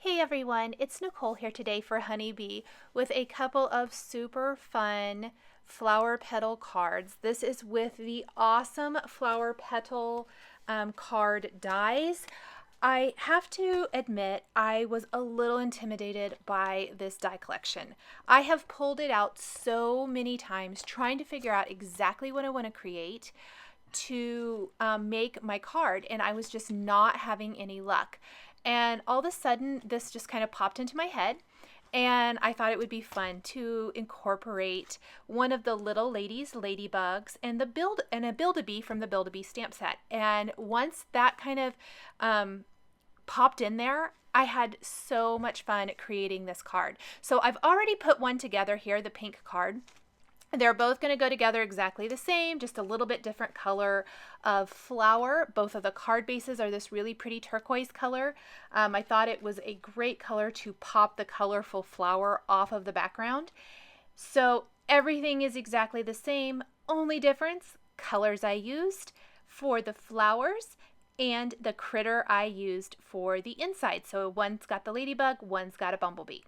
Hey everyone, it's Nicole here today for Honeybee with a couple of super fun flower petal cards. This is with the awesome flower petal card dies. I have to admit I was a little intimidated by this die collection. I have pulled it out so many times trying to figure out exactly what I want to create to make my card, and I was just not having any luck. And all of a sudden, this just kind of popped into my head, and I thought it would be fun to incorporate one of the little ladies, ladybugs, and a Build-A-Bee from the Build-A-Bee stamp set. And once that kind of popped in there, I had so much fun creating this card. So I've already put one together here, the pink card. They're both going to go together exactly the same, just a little bit different color of flower. Both of the card bases are this really pretty turquoise color. I thought it was a great color to pop the colorful flower off of the background. So everything is exactly the same, only difference, colors I used for the flowers and the critter I used for the inside. So one's got the ladybug, one's got a bumblebee.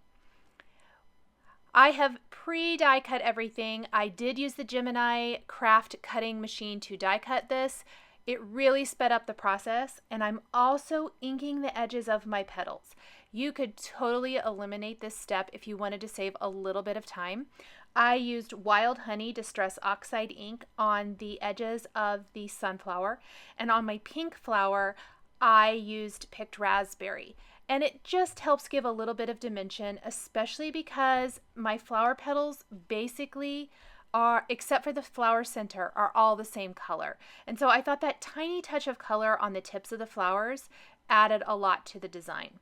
I have pre-die cut everything. I did use the Gemini craft cutting machine to die cut this. It really sped up the process, and I'm also inking the edges of my petals. You could totally eliminate this step if you wanted to save a little bit of time. I used Wild Honey Distress Oxide ink on the edges of the sunflower, and on my pink flower, I used Picked Raspberry. And it just helps give a little bit of dimension, especially because my flower petals basically are, except for the flower center, are all the same color. And so I thought that tiny touch of color on the tips of the flowers added a lot to the design.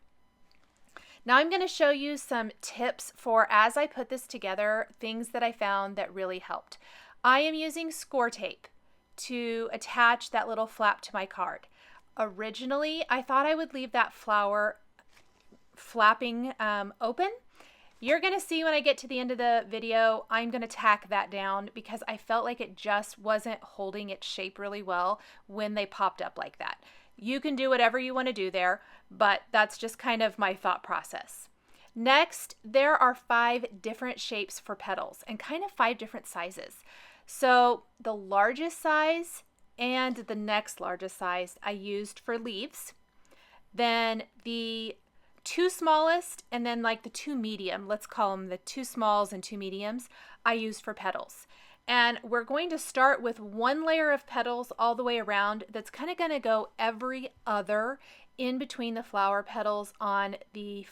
Now I'm going to show you some tips for, as I put this together, things that I found that really helped. I am using score tape to attach that little flap to my card. Originally, I thought I would leave that flower flapping open. You're going to see when I get to the end of the video, I'm going to tack that down because I felt like it just wasn't holding its shape really well when they popped up like that. You can do whatever you want to do there, but that's just kind of my thought process. Next, there are 5 different shapes for petals and kind of 5 different sizes. So the largest size and the next largest size I used for leaves. Then the 2 smallest and then like the 2 medium, let's call them the 2 smalls and 2 mediums, I used for petals. And we're going to start with 1 layer of petals all the way around that's kind of going to go every other in between the flower petals on the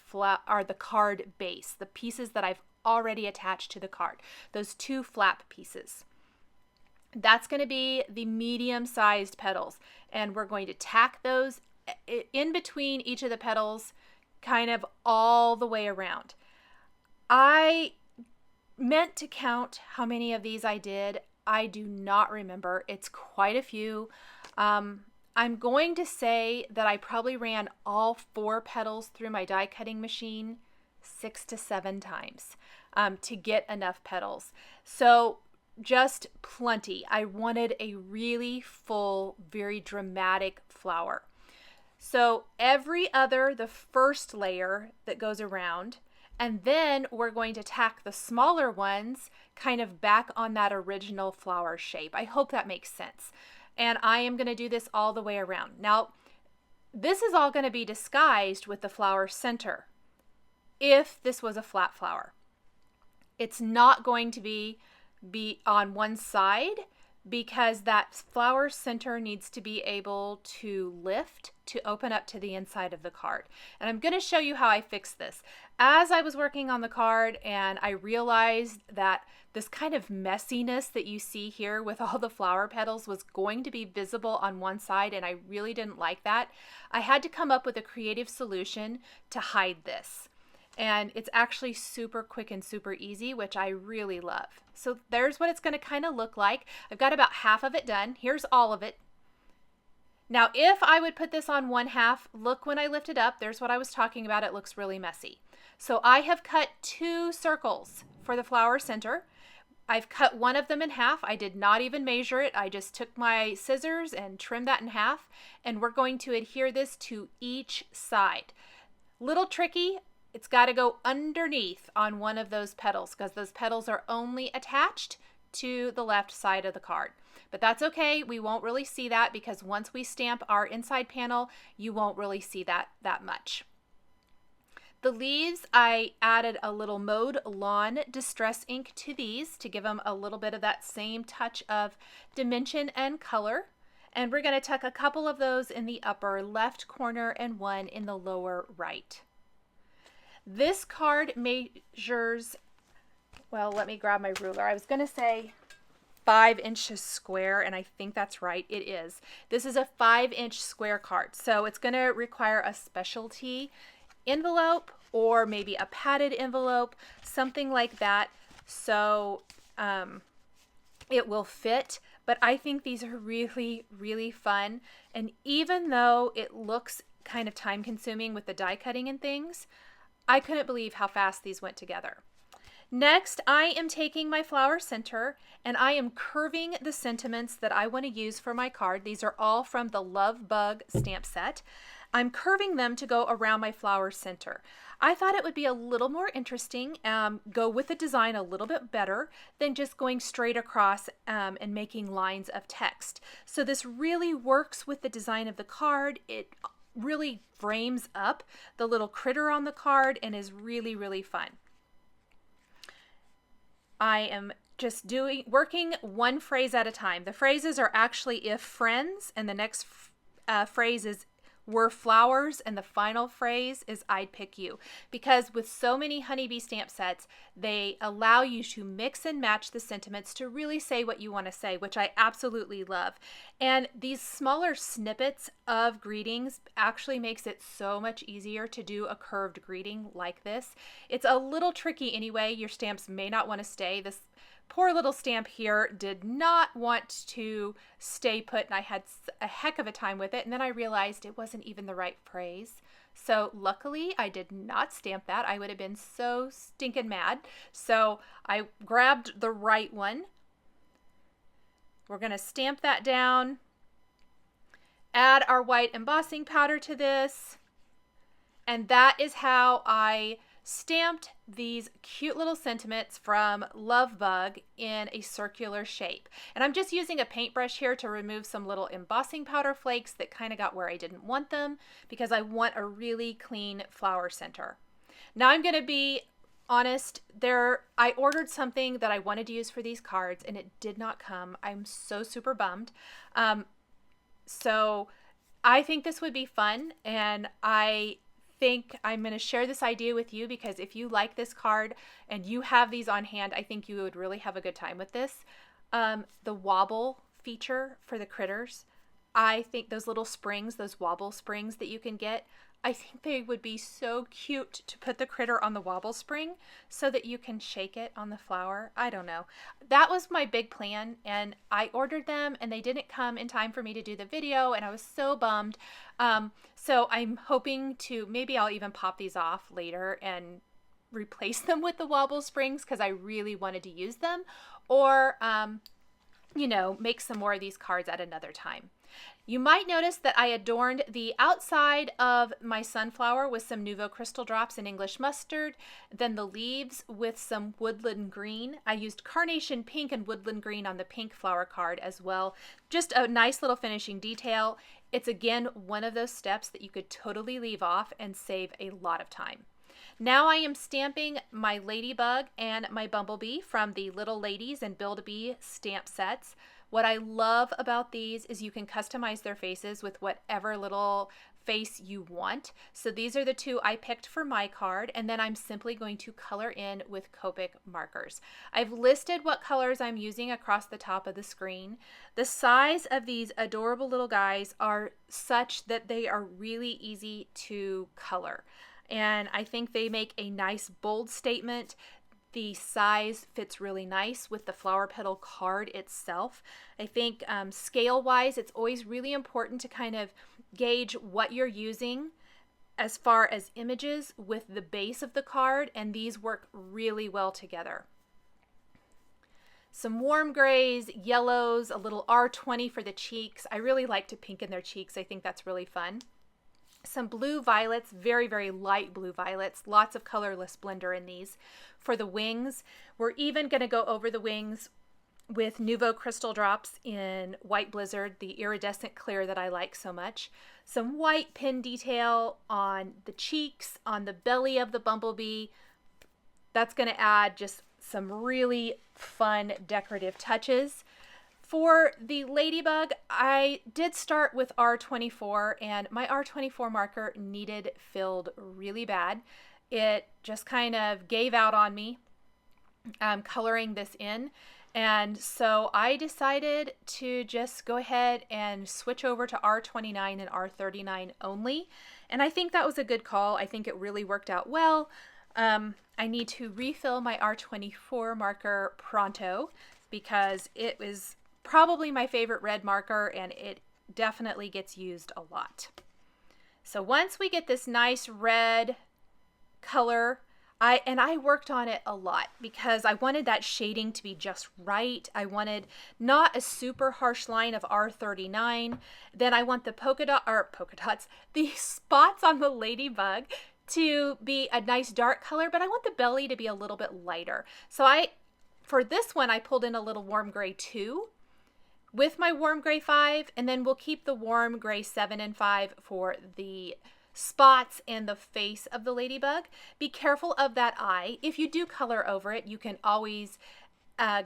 card base, the pieces that I've already attached to the card, those 2 flap pieces. That's going to be the medium-sized petals, and we're going to tack those in between each of the petals kind of all the way around. I meant to count how many of these I did. I do not remember. It's quite a few. I'm going to say that I probably ran all 4 petals through my die cutting machine 6 to 7 times to get enough petals. So just plenty. I wanted a really full, very dramatic flower. So every other, the first layer that goes around, and then we're going to tack the smaller ones kind of back on that original flower shape. I hope that makes sense. And I am going to do this all the way around. Now, this is all going to be disguised with the flower center if this was a flat flower. It's not going to be on one side because that flower center needs to be able to lift to open up to the inside of the card. And I'm going to show you how I fixed this. As I was working on the card and I realized that this kind of messiness that you see here with all the flower petals was going to be visible on one side, and I really didn't like that, I had to come up with a creative solution to hide this. And it's actually super quick and super easy, which I really love. So there's what it's going to kind of look like. I've got about half of it done. Here's all of it. Now, if I would put this on one half, look when I lift it up, there's what I was talking about. It looks really messy. So I have cut 2 circles for the flower center. I've cut one of them in half. I did not even measure it. I just took my scissors and trimmed that in half. And we're going to adhere this to each side. Little tricky. It's got to go underneath on one of those petals because those petals are only attached to the left side of the card. But that's okay. We won't really see that because once we stamp our inside panel, you won't really see that much. The leaves, I added a little MOWED Lawn Distress ink to these to give them a little bit of that same touch of dimension and color. And we're going to tuck a couple of those in the upper left corner and one in the lower right. This card measures, well, let me grab my ruler. I was going to say 5 inches square, and I think that's right. It is. This is a 5-inch square card, so it's going to require a specialty envelope or maybe a padded envelope, something like that, so it will fit. But I think these are really, really fun, and even though it looks kind of time consuming with the die cutting and things, I couldn't believe how fast these went together. Next, I am taking my flower center and I am curving the sentiments that I want to use for my card. These are all from the Love Bug stamp set. I'm curving them to go around my flower center. I thought it would be a little more interesting, go with the design a little bit better than just going straight across and making lines of text. So this really works with the design of the card. It really frames up the little critter on the card and is really, really fun. I am just working one phrase at a time. The phrases are actually if friends, and the next phrase is were flowers, and the final phrase is I'd pick you. Because with so many honeybee stamp sets, they allow you to mix and match the sentiments to really say what you want to say, which I absolutely love. And these smaller snippets of greetings actually makes it so much easier to do a curved greeting like this. It's a little tricky anyway. Your stamps may not want to stay. This poor little stamp here did not want to stay put, and I had a heck of a time with it, and then I realized it wasn't even the right phrase. So luckily I did not stamp that. I would have been so stinking mad. So I grabbed the right one. We're going to stamp that down, add our white embossing powder to this, and that is how I stamped these cute little sentiments from Love Bug in a circular shape. And I'm just using a paintbrush here to remove some little embossing powder flakes that kind of got where I didn't want them, because I want a really clean flower center. Now I'm going to be honest, I ordered something that I wanted to use for these cards and it did not come. I'm so super bummed. So I think this would be fun, and I think I'm going to share this idea with you because if you like this card and you have these on hand, I think you would really have a good time with this. The wobble feature for the critters, I think those little springs, those wobble springs that you can get, I think they would be so cute to put the critter on the wobble spring so that you can shake it on the flower. I don't know. That was my big plan, and I ordered them and they didn't come in time for me to do the video, and I was so bummed. So I'm hoping to, maybe I'll even pop these off later and replace them with the wobble springs because I really wanted to use them, or you know, make some more of these cards at another time. You might notice that I adorned the outside of my sunflower with some Nuvo crystal drops and English mustard, then the leaves with some woodland green. I used carnation pink and woodland green on the pink flower card as well. Just a nice little finishing detail. It's again one of those steps that you could totally leave off and save a lot of time. Now I am stamping my ladybug and my bumblebee from the Little Ladies and Build-A-Bee stamp sets. What I love about these is you can customize their faces with whatever little face you want. So these are the two I picked for my card, and then I'm simply going to color in with Copic markers. I've listed what colors I'm using across the top of the screen. The size of these adorable little guys are such that they are really easy to color, and I think they make a nice bold statement. The size fits really nice with the flower petal card itself. I think scale-wise, it's always really important to kind of gauge what you're using as far as images with the base of the card, and these work really well together. Some warm grays, yellows, a little R20 for the cheeks. I really like to pinken their cheeks. I think that's really fun. some blue violets, very, very light blue violets, lots of colorless blender in these for the wings. We're even going to go over the wings with Nuvo crystal drops in White Blizzard, the iridescent clear that I like so much. Some white pin detail on the cheeks, on the belly of the bumblebee. That's going to add just some really fun decorative touches. For the ladybug, I did start with R24, and my R24 marker needed filled really bad. It just kind of gave out on me coloring this in. And so I decided to just go ahead and switch over to R29 and R39 only. And I think that was a good call. I think it really worked out well. I need to refill my R24 marker pronto because it was probably my favorite red marker and it definitely gets used a lot. So once we get this nice red color, I worked on it a lot because I wanted that shading to be just right. I wanted not a super harsh line of R39. Then I want the polka dots, the spots on the ladybug to be a nice dark color, but I want the belly to be a little bit lighter. So for this one, I pulled in a little warm gray 2 with my warm gray 5, and then we'll keep the warm gray 7 and 5 for the spots and the face of the ladybug. Be careful of that eye. If you do color over it, you can always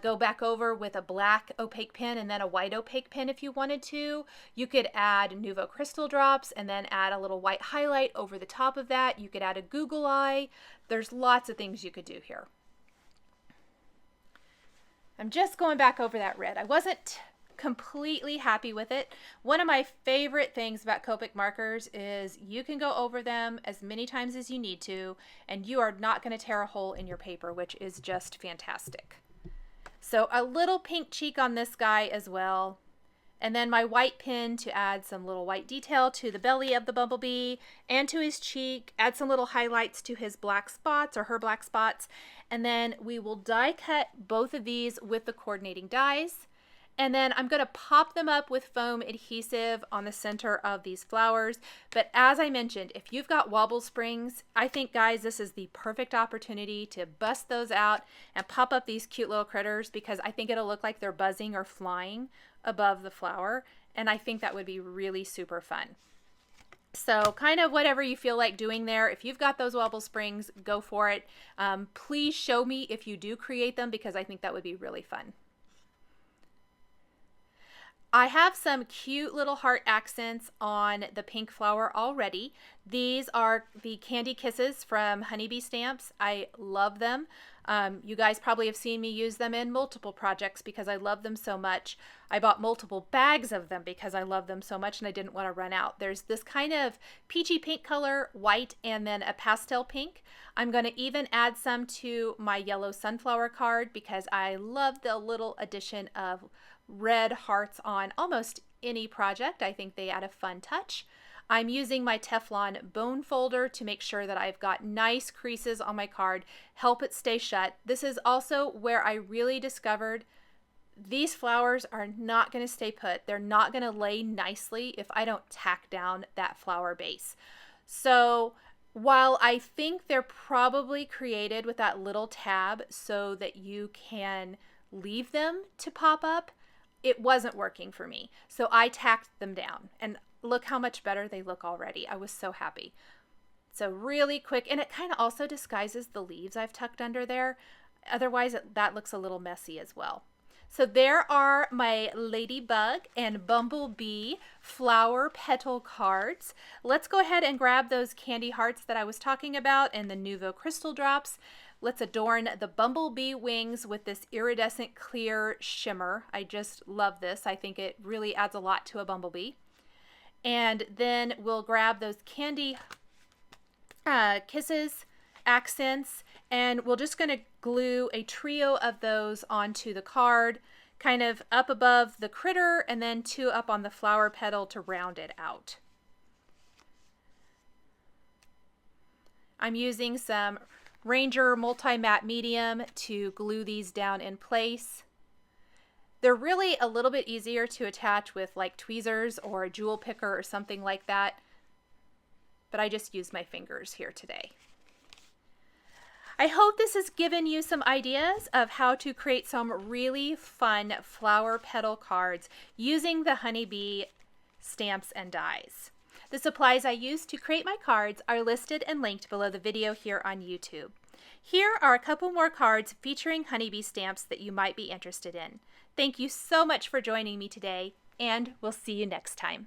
go back over with a black opaque pen and then a white opaque pen if you wanted to. You could add Nuvo crystal drops and then add a little white highlight over the top of that. You could add a Google eye. There's lots of things you could do here. I'm just going back over that red. I wasn't completely happy with it. One of my favorite things about Copic markers is you can go over them as many times as you need to, and you are not going to tear a hole in your paper, which is just fantastic. So a little pink cheek on this guy as well. And then my white pen to add some little white detail to the belly of the bumblebee and to his cheek, add some little highlights to his black spots or her black spots. And then we will die cut both of these with the coordinating dies. And then I'm going to pop them up with foam adhesive on the center of these flowers. But as I mentioned, if you've got wobble springs, I think, guys, this is the perfect opportunity to bust those out and pop up these cute little critters because I think it'll look like they're buzzing or flying above the flower. And I think that would be really super fun. So kind of whatever you feel like doing there. If you've got those wobble springs, go for it. Please show me if you do create them because I think that would be really fun. I have some cute little heart accents on the pink flower already. These are the Candy Kisses from Honeybee Stamps. I love them. You guys probably have seen me use them in multiple projects because I love them so much. I bought multiple bags of them because I love them so much and I didn't want to run out. There's this kind of peachy pink color, white, and then a pastel pink. I'm going to even add some to my yellow sunflower card because I love the little addition of red hearts on almost any project. I think they add a fun touch. I'm using my Teflon bone folder to make sure that I've got nice creases on my card, help it stay shut. This is also where I really discovered these flowers are not going to stay put. They're not going to lay nicely if I don't tack down that flower base. So while I think they're probably created with that little tab so that you can leave them to pop up, it wasn't working for me. So I tacked them down and look how much better they look already. I was so happy. So really quick, and it kind of also disguises the leaves I've tucked under there. Otherwise, that looks a little messy as well. So there are my ladybug and bumblebee flower petal cards. Let's go ahead and grab those candy hearts that I was talking about and the Nuvo crystal drops. Let's adorn the bumblebee wings with this iridescent clear shimmer. I just love this. I think it really adds a lot to a bumblebee. And then we'll grab those candy kisses, accents, and we're just going to glue a trio of those onto the card, kind of up above the critter and then 2 up on the flower petal to round it out. I'm using some Ranger Multi-Matte Medium to glue these down in place. They're really a little bit easier to attach with like tweezers or a jewel picker or something like that. but I just used my fingers here today. I hope this has given you some ideas of how to create some really fun flower petal cards using the honeybee stamps and dies. The supplies I used to create my cards are listed and linked below the video here on YouTube. Here are a couple more cards featuring honeybee stamps that you might be interested in. Thank you so much for joining me today, and we'll see you next time.